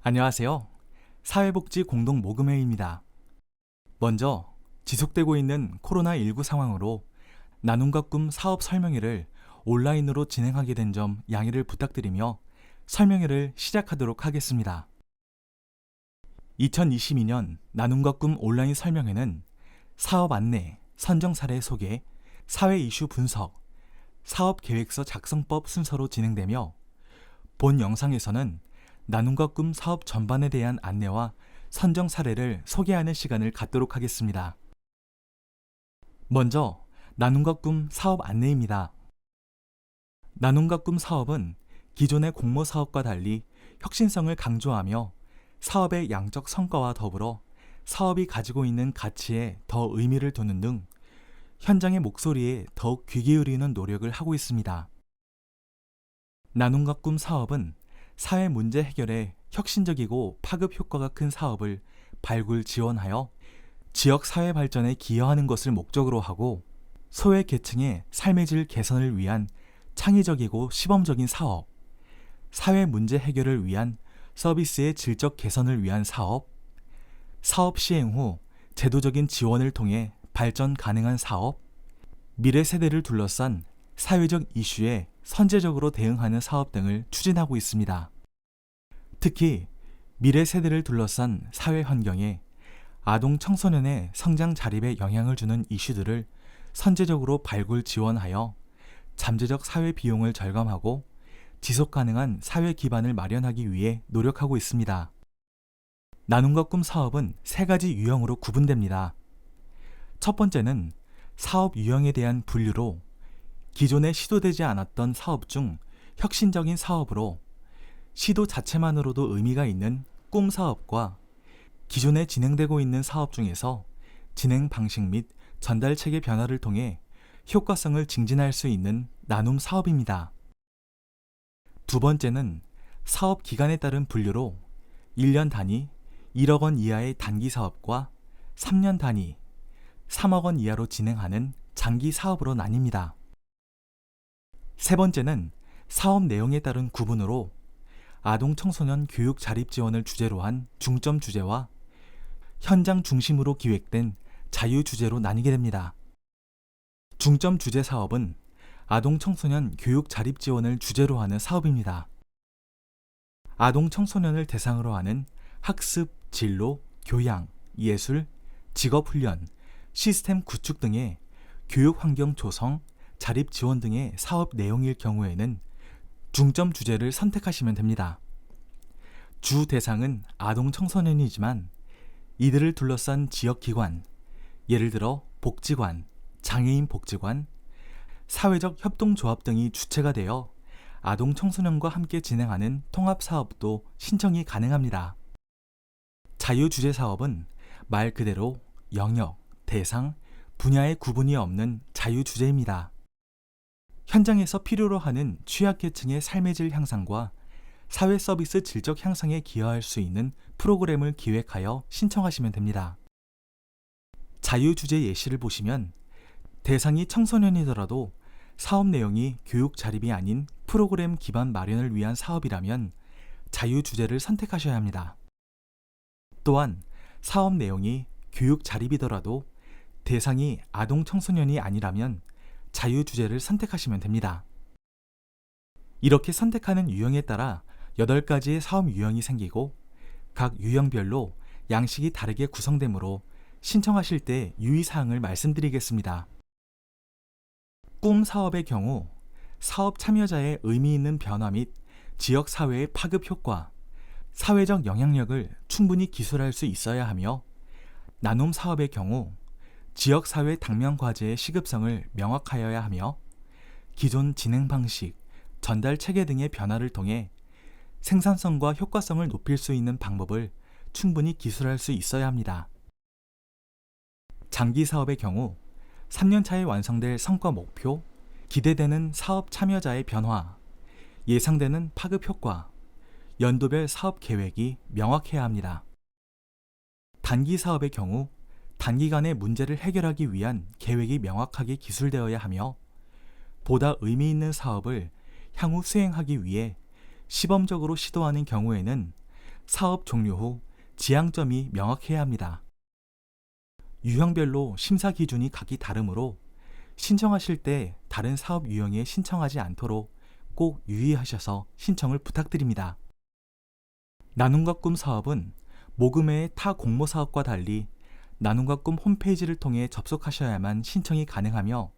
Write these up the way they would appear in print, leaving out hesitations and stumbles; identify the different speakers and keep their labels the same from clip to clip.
Speaker 1: 안녕하세요. 사회복지 공동 모금회의입니다. 먼저 지속되고 있는 코로나19 상황으로 나눔과 꿈 사업 설명회를 온라인으로 진행하게 된 점 양해를 부탁드리며 설명회를 시작하도록 하겠습니다. 2022년 나눔과 꿈 온라인 설명회는 사업 안내, 선정 사례 소개, 사회 이슈 분석, 사업 계획서 작성법 순서로 진행되며 본 영상에서는 나눔과 꿈 사업 전반에 대한 안내와 선정 사례를 소개하는 시간을 갖도록 하겠습니다. 먼저 나눔과 꿈 사업 안내입니다. 나눔과 꿈 사업은 기존의 공모 사업과 달리 혁신성을 강조하며 사업의 양적 성과와 더불어 사업이 가지고 있는 가치에 더 의미를 두는 등 현장의 목소리에 더욱 귀 기울이는 노력을 하고 있습니다. 나눔과 꿈 사업은 사회 문제 해결에 혁신적이고 파급 효과가 큰 사업을 발굴 지원하여 지역 사회 발전에 기여하는 것을 목적으로 하고 소외 계층의 삶의 질 개선을 위한 창의적이고 시범적인 사업, 사회 문제 해결을 위한 서비스의 질적 개선을 위한 사업, 사업 시행 후 제도적인 지원을 통해 발전 가능한 사업, 미래 세대를 둘러싼 사회적 이슈에 선제적으로 대응하는 사업 등을 추진하고 있습니다. 특히 미래 세대를 둘러싼 사회 환경에 아동 청소년의 성장 자립에 영향을 주는 이슈들을 선제적으로 발굴 지원하여 잠재적 사회 비용을 절감하고 지속 가능한 사회 기반을 마련하기 위해 노력하고 있습니다. 나눔과 꿈 사업은 세 가지 유형으로 구분됩니다. 첫 번째는 사업 유형에 대한 분류로 기존에 시도되지 않았던 사업 중 혁신적인 사업으로 시도 자체만으로도 의미가 있는 꿈 사업과 기존에 진행되고 있는 사업 중에서 진행 방식 및 전달 체계 변화를 통해 효과성을 증진할 수 있는 나눔 사업입니다. 두 번째는 사업 기간에 따른 분류로 1년 단위 1억 원 이하의 단기 사업과 3년 단위 3억 원 이하로 진행하는 장기 사업으로 나뉩니다. 세 번째는 사업 내용에 따른 구분으로 아동 청소년 교육 자립 지원을 주제로 한 중점 주제와 현장 중심으로 기획된 자유 주제로 나뉘게 됩니다. 중점 주제 사업은 아동 청소년 교육 자립 지원을 주제로 하는 사업입니다. 아동 청소년을 대상으로 하는 학습, 진로, 교양, 예술, 직업훈련, 시스템 구축 등의 교육 환경 조성, 자립 지원 등의 사업 내용일 경우에는 중점 주제를 선택하시면 됩니다. 주 대상은 아동 청소년이지만 이들을 둘러싼 지역기관, 예를 들어 복지관, 장애인 복지관, 사회적 협동조합 등이 주체가 되어 아동 청소년과 함께 진행하는 통합사업도 신청이 가능합니다. 자유주제 사업은 말 그대로 영역, 대상, 분야의 구분이 없는 자유주제입니다. 현장에서 필요로 하는 취약계층의 삶의 질 향상과 사회 서비스 질적 향상에 기여할 수 있는 프로그램을 기획하여 신청하시면 됩니다. 자유주제 예시를 보시면 대상이 청소년이더라도 사업 내용이 교육 자립이 아닌 프로그램 기반 마련을 위한 사업이라면 자유주제를 선택하셔야 합니다. 또한 사업 내용이 교육 자립이더라도 대상이 아동 청소년이 아니라면 자유주제를 선택하시면 됩니다. 이렇게 선택하는 유형에 따라 8가지의 사업 유형이 생기고 각 유형별로 양식이 다르게 구성되므로 신청하실 때 유의사항을 말씀드리겠습니다. 꿈 사업의 경우 사업 참여자의 의미 있는 변화 및 지역사회의 파급 효과, 사회적 영향력을 충분히 기술할 수 있어야 하며 나눔 사업의 경우 지역사회 당면 과제의 시급성을 명확하여야 하며 기존 진행 방식, 전달 체계 등의 변화를 통해 생산성과 효과성을 높일 수 있는 방법을 충분히 기술할 수 있어야 합니다. 장기 사업의 경우 3년 차에 완성될 성과 목표, 기대되는 사업 참여자의 변화, 예상되는 파급 효과, 연도별 사업 계획이 명확해야 합니다. 단기 사업의 경우 단기간에 문제를 해결하기 위한 계획이 명확하게 기술되어야 하며 보다 의미 있는 사업을 향후 수행하기 위해 시범적으로 시도하는 경우에는 사업 종료 후 지향점이 명확해야 합니다. 유형별로 심사 기준이 각기 다르므로 신청하실 때 다른 사업 유형에 신청하지 않도록 꼭 유의하셔서 신청을 부탁드립니다. 나눔과 꿈 사업은 모금회의 타 공모 사업과 달리 나눔과 꿈 홈페이지를 통해 접속하셔야만 신청이 가능하며,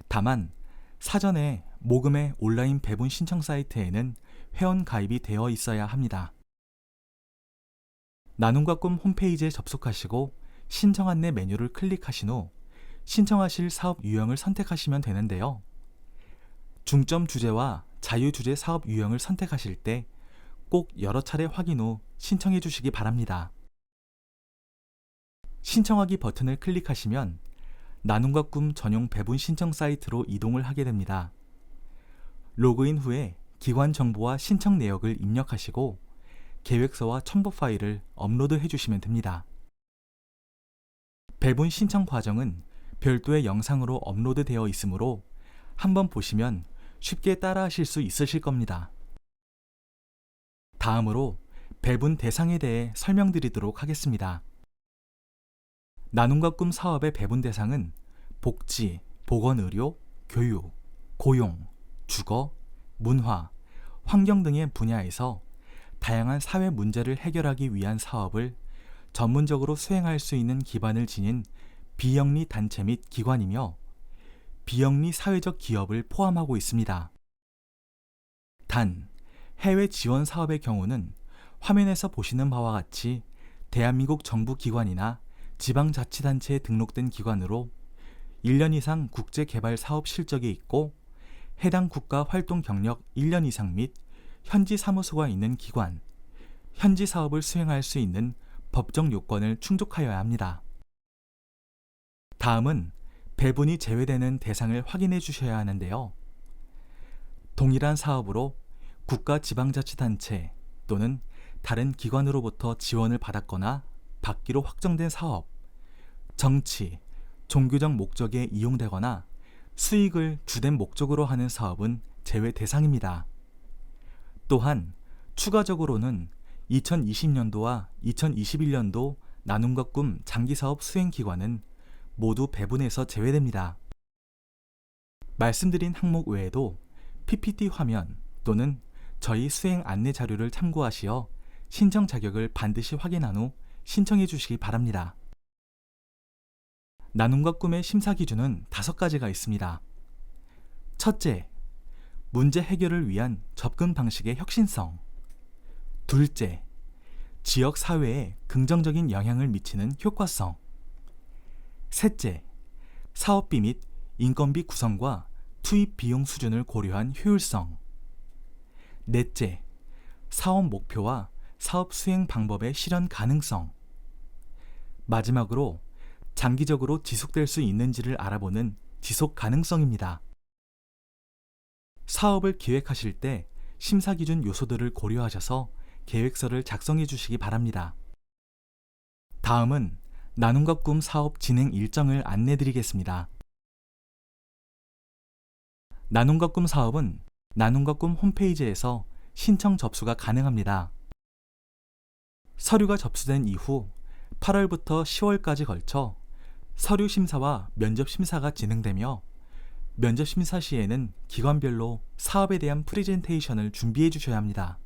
Speaker 1: 다만 사전에 모금회 온라인 배분 신청 사이트에는 회원 가입이 되어 있어야 합니다. 나눔과 꿈 홈페이지에 접속하시고 신청 안내 메뉴를 클릭하신 후 신청하실 사업 유형을 선택하시면 되는데요. 중점 주제와 자유 주제 사업 유형을 선택하실 때 꼭 여러 차례 확인 후 신청해 주시기 바랍니다. 신청하기 버튼을 클릭하시면 나눔과 꿈 전용 배분 신청 사이트로 이동을 하게 됩니다. 로그인 후에 기관 정보와 신청 내역을 입력하시고 계획서와 첨부 파일을 업로드해 주시면 됩니다. 배분 신청 과정은 별도의 영상으로 업로드되어 있으므로 한번 보시면 쉽게 따라하실 수 있으실 겁니다. 다음으로 배분 대상에 대해 설명드리도록 하겠습니다. 나눔과 꿈 사업의 배분 대상은 복지, 보건의료, 교육, 고용, 주거, 문화, 환경 등의 분야에서 다양한 사회 문제를 해결하기 위한 사업을 전문적으로 수행할 수 있는 기반을 지닌 비영리 단체 및 기관이며 비영리 사회적 기업을 포함하고 있습니다. 단, 해외 지원 사업의 경우는 화면에서 보시는 바와 같이 대한민국 정부 기관이나 지방자치단체에 등록된 기관으로 1년 이상 국제개발 사업 실적이 있고 해당 국가 활동 경력 1년 이상 및 현지 사무소가 있는 기관, 현지 사업을 수행할 수 있는 법정 요건을 충족하여야 합니다. 다음은 배분이 제외되는 대상을 확인해 주셔야 하는데요. 동일한 사업으로 국가 지방자치단체 또는 다른 기관으로부터 지원을 받았거나 받기로 확정된 사업, 정치, 종교적 목적에 이용되거나 수익을 주된 목적으로 하는 사업은 제외 대상입니다. 또한 추가적으로는 2020년도와 2021년도 나눔과 꿈 장기사업 수행기관은 모두 배분에서 제외됩니다. 말씀드린 항목 외에도 PPT 화면 또는 저희 수행 안내 자료를 참고하시어 신청 자격을 반드시 확인한 후 신청해 주시기 바랍니다. 나눔과 꿈의 심사 기준은 5가지가 있습니다. 첫째, 문제 해결을 위한 접근 방식의 혁신성. 둘째, 지역 사회에 긍정적인 영향을 미치는 효과성. 셋째, 사업비 및 인건비 구성과 투입 비용 수준을 고려한 효율성. 넷째, 사업 목표와 사업 수행 방법의 실현 가능성. 마지막으로 장기적으로 지속될 수 있는지를 알아보는 지속 가능성입니다. 사업을 기획하실 때 심사 기준 요소들을 고려하셔서 계획서를 작성해 주시기 바랍니다. 다음은 나눔과 꿈 사업 진행 일정을 안내 드리겠습니다. 나눔과 꿈 사업은 나눔과 꿈 홈페이지에서 신청 접수가 가능합니다. 서류가 접수된 이후 8월부터 10월까지 걸쳐 서류 심사와 면접 심사가 진행되며 면접 심사 시에는 기관별로 사업에 대한 프레젠테이션을 준비해 주셔야 합니다.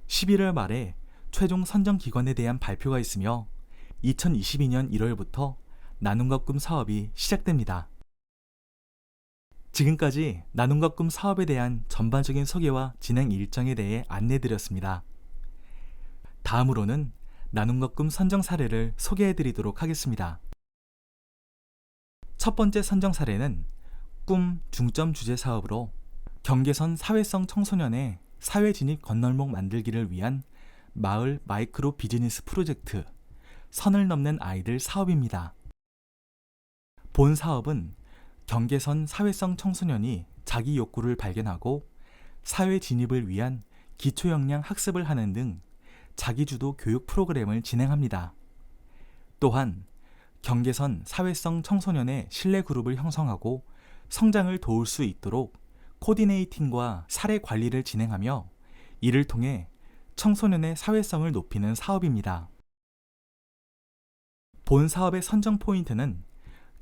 Speaker 1: 11월 말에 최종 선정 기관에 대한 발표가 있으며 2022년 1월부터 나눔과 꿈 사업이 시작됩니다. 지금까지 나눔과 꿈 사업에 대한 전반적인 소개와 진행 일정에 대해 안내드렸습니다. 다음으로는 나눔과 꿈 선정 사례를 소개해드리도록 하겠습니다. 첫 번째 선정 사례는 꿈 중점 주제 사업으로 경계선 사회성 청소년의 사회 진입 건널목 만들기를 위한 마을 마이크로 비즈니스 프로젝트 선을 넘는 아이들 사업입니다. 본 사업은 경계선 사회성 청소년이 자기 욕구를 발견하고 사회 진입을 위한 기초 역량 학습을 하는 등 자기주도 교육 프로그램을 진행합니다. 또한 경계선 사회성 청소년의 신뢰 그룹을 형성하고 성장을 도울 수 있도록 코디네이팅과 사례 관리를 진행하며 이를 통해 청소년의 사회성을 높이는 사업입니다. 본 사업의 선정 포인트는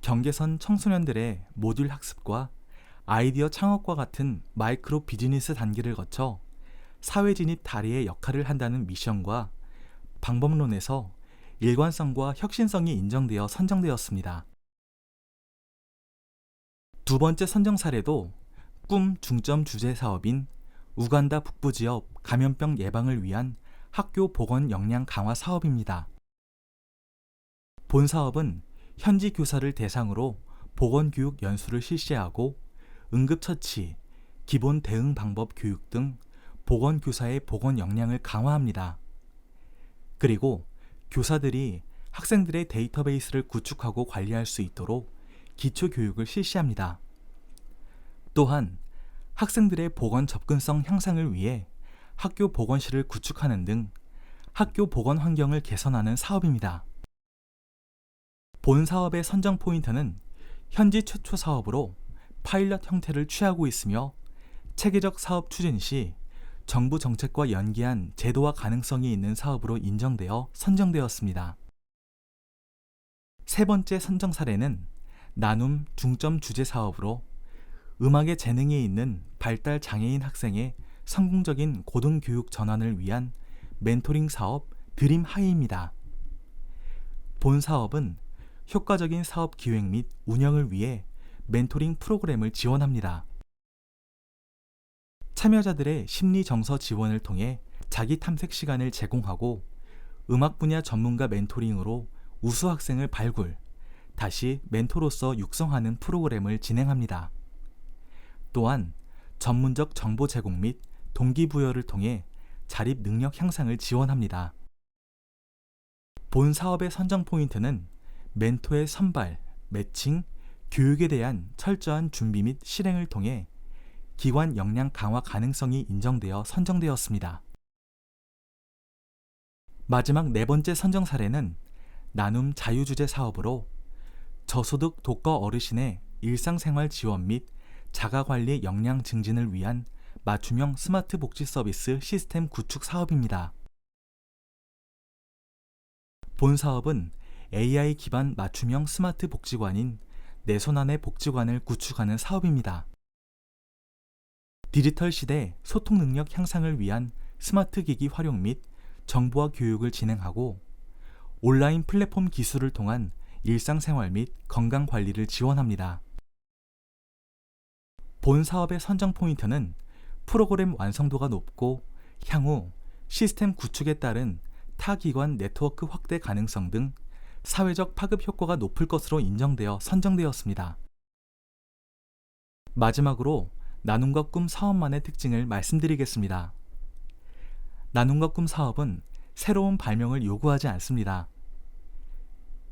Speaker 1: 경계선 청소년들의 모듈 학습과 아이디어 창업과 같은 마이크로 비즈니스 단계를 거쳐 사회 진입 다리의 역할을 한다는 미션과 방법론에서 일관성과 혁신성이 인정되어 선정되었습니다. 두 번째 선정 사례도 꿈 중점 주제 사업인 우간다 북부 지역 감염병 예방을 위한 학교 보건 역량 강화 사업입니다. 본 사업은 현지 교사를 대상으로 보건교육 연수를 실시하고 응급처치, 기본 대응 방법 교육 등 보건교사의 보건 역량을 강화합니다. 그리고 교사들이 학생들의 데이터베이스를 구축하고 관리할 수 있도록 기초교육을 실시합니다. 또한 학생들의 보건 접근성 향상을 위해 학교 보건실을 구축하는 등 학교 보건 환경을 개선하는 사업입니다. 본 사업의 선정 포인트는 현지 최초 사업으로 파일럿 형태를 취하고 있으며 체계적 사업 추진 시 정부 정책과 연계한 제도화 가능성이 있는 사업으로 인정되어 선정되었습니다. 세 번째 선정 사례는 나눔 중점 주제 사업으로 음악에 재능이 있는 발달 장애인 학생의 성공적인 고등교육 전환을 위한 멘토링 사업 드림 하이입니다. 본 사업은 효과적인 사업 기획 및 운영을 위해 멘토링 프로그램을 지원합니다. 참여자들의 심리 정서 지원을 통해 자기 탐색 시간을 제공하고 음악 분야 전문가 멘토링으로 우수 학생을 발굴, 다시 멘토로서 육성하는 프로그램을 진행합니다. 또한 전문적 정보 제공 및 동기부여를 통해 자립 능력 향상을 지원합니다. 본 사업의 선정 포인트는 멘토의 선발, 매칭, 교육에 대한 철저한 준비 및 실행을 통해 기관 역량 강화 가능성이 인정되어 선정되었습니다. 마지막 네 번째 선정 사례는 나눔 자유주제 사업으로 저소득 독거 어르신의 일상생활 지원 및 자가관리 역량 증진을 위한 맞춤형 스마트 복지 서비스 시스템 구축 사업입니다. 본 사업은 AI 기반 맞춤형 스마트 복지관인 내 손 안의 복지관을 구축하는 사업입니다. 디지털 시대 소통 능력 향상을 위한 스마트 기기 활용 및 정보화 교육을 진행하고 온라인 플랫폼 기술을 통한 일상생활 및 건강관리를 지원합니다. 본 사업의 선정 포인트는 프로그램 완성도가 높고 향후 시스템 구축에 따른 타 기관 네트워크 확대 가능성 등 사회적 파급 효과가 높을 것으로 인정되어 선정되었습니다. 마지막으로 나눔과 꿈 사업만의 특징을 말씀드리겠습니다. 나눔과 꿈 사업은 새로운 발명을 요구하지 않습니다.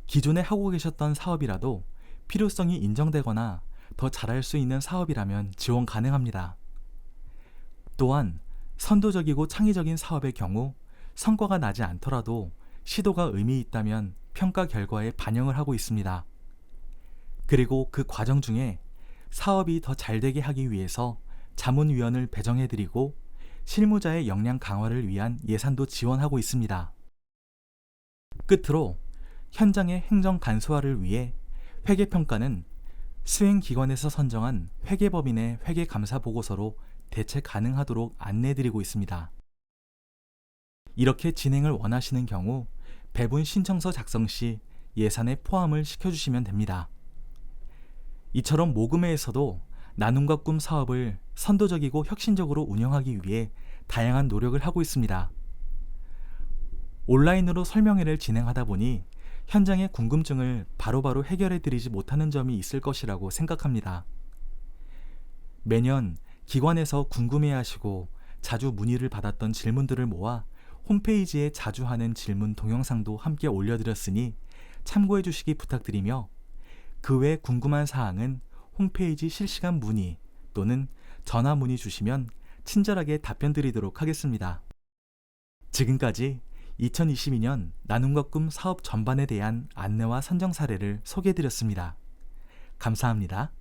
Speaker 1: 기존에 하고 계셨던 사업이라도 필요성이 인정되거나 더 잘할 수 있는 사업이라면 지원 가능합니다. 또한 선도적이고 창의적인 사업의 경우 성과가 나지 않더라도 시도가 의미 있다면 평가 결과에 반영을 하고 있습니다. 그리고 그 과정 중에 사업이 더 잘되게 하기 위해서 자문위원을 배정해드리고 실무자의 역량 강화를 위한 예산도 지원하고 있습니다. 끝으로 현장의 행정 간소화를 위해 회계평가는 수행기관에서 선정한 회계법인의 회계감사보고서로 대체 가능하도록 안내해드리고 있습니다. 이렇게 진행을 원하시는 경우 배분 신청서 작성 시 예산에 포함을 시켜주시면 됩니다. 이처럼 모금회에서도 나눔과 꿈 사업을 선도적이고 혁신적으로 운영하기 위해 다양한 노력을 하고 있습니다. 온라인으로 설명회를 진행하다 보니 현장의 궁금증을 바로바로 해결해드리지 못하는 점이 있을 것이라고 생각합니다. 매년 기관에서 궁금해하시고 자주 문의를 받았던 질문들을 모아 홈페이지에 자주 하는 질문 동영상도 함께 올려드렸으니 참고해 주시기 부탁드리며 그 외 궁금한 사항은 홈페이지 실시간 문의 또는 전화 문의 주시면 친절하게 답변 드리도록 하겠습니다. 지금까지 2022년 나눔과 꿈 사업 전반에 대한 안내와 선정 사례를 소개해 드렸습니다. 감사합니다.